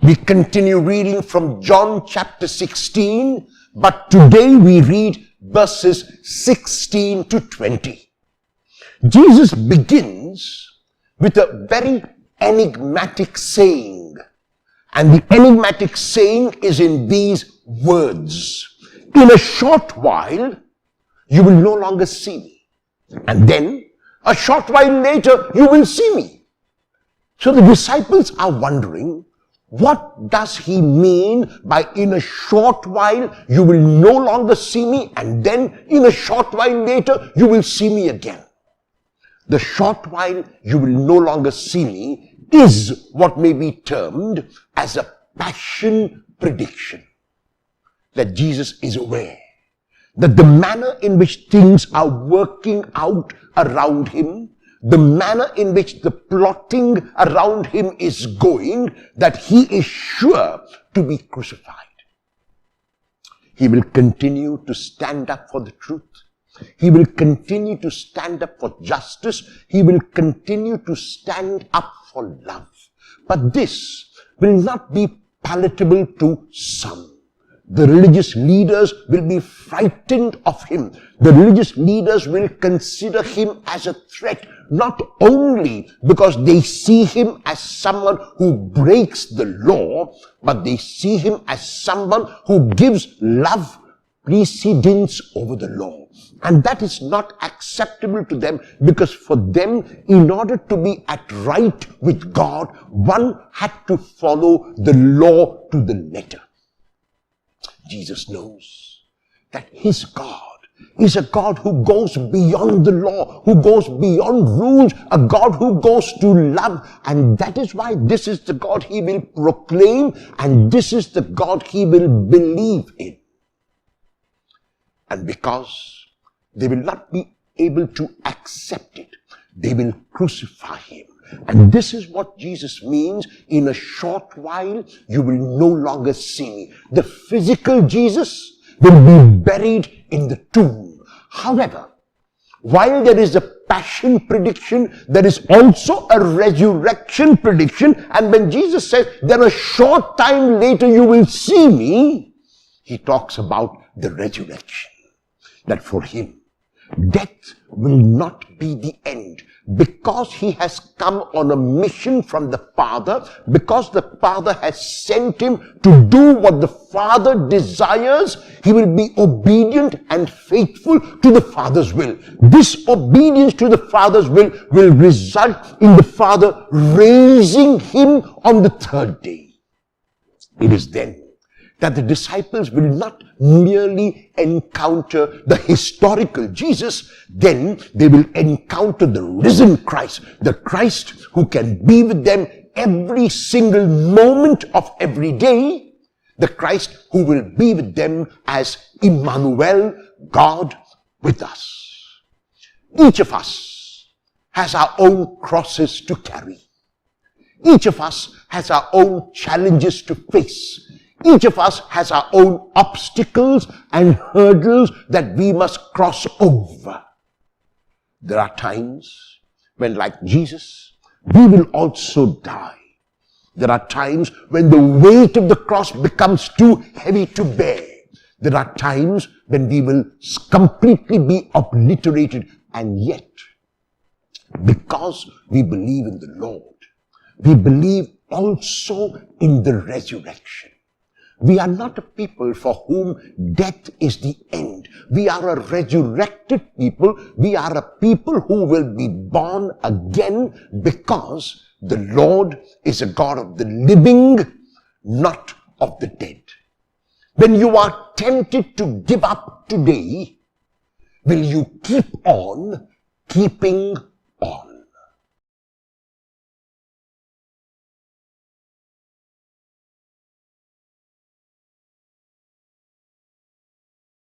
We continue reading from John chapter 16, but today we read verses 16 to 20. Jesus begins with a very enigmatic saying, and the enigmatic saying is in these words: in a short while, you will no longer see me. And then, a short while later, you will see me. So the disciples are wondering, what does he mean by in a short while you will no longer see me, and then in a short while later you will see me again? The short while you will no longer see me is what may be termed as a passion prediction. That Jesus is aware that the manner in which things are working out around him, the manner in which the plotting around him is going, that he is sure to be crucified. He will continue to stand up for the truth. He will continue to stand up for justice. He will continue to stand up for love. But this will not be palatable to some. The religious leaders will be frightened of him. The religious leaders will consider him as a threat, not only because they see him as someone who breaks the law, but they see him as someone who gives love precedence over the law. And that is not acceptable to them, because for them, in order to be at right with God, one had to follow the law to the letter. Jesus knows that his God is a God who goes beyond the law, who goes beyond rules, a God who goes to love. And that is why this is the God he will proclaim, and this is the God he will believe in. And because they will not be able to accept it, they will crucify him. And this is what Jesus means, in a short while you will no longer see me. The physical Jesus will be buried in the tomb. However, while there is a passion prediction, there is also a resurrection prediction. And when Jesus says, "Then a short time later you will see me," he talks about the resurrection. That for him, death will not be the end, because he has come on a mission from the Father, because the Father has sent him to do what the Father desires. He will be obedient and faithful to the Father's will. This obedience to the Father's will result in the Father raising him on the third day. It is then that the disciples will not merely encounter the historical Jesus, then they will encounter the risen Christ, the Christ who can be with them every single moment of every day, the Christ who will be with them as Emmanuel, God with us. Each of us has our own crosses to carry. Each of us has our own challenges to face. Each of us has our own obstacles and hurdles that we must cross over. There are times when, like Jesus, we will also die. There are times when the weight of the cross becomes too heavy to bear. There are times when we will completely be obliterated. And yet, because we believe in the Lord, we believe also in the resurrection. We are not a people for whom death is the end. We are a resurrected people. We are a people who will be born again, because the Lord is a God of the living, not of the dead. When you are tempted to give up today, will you keep on keeping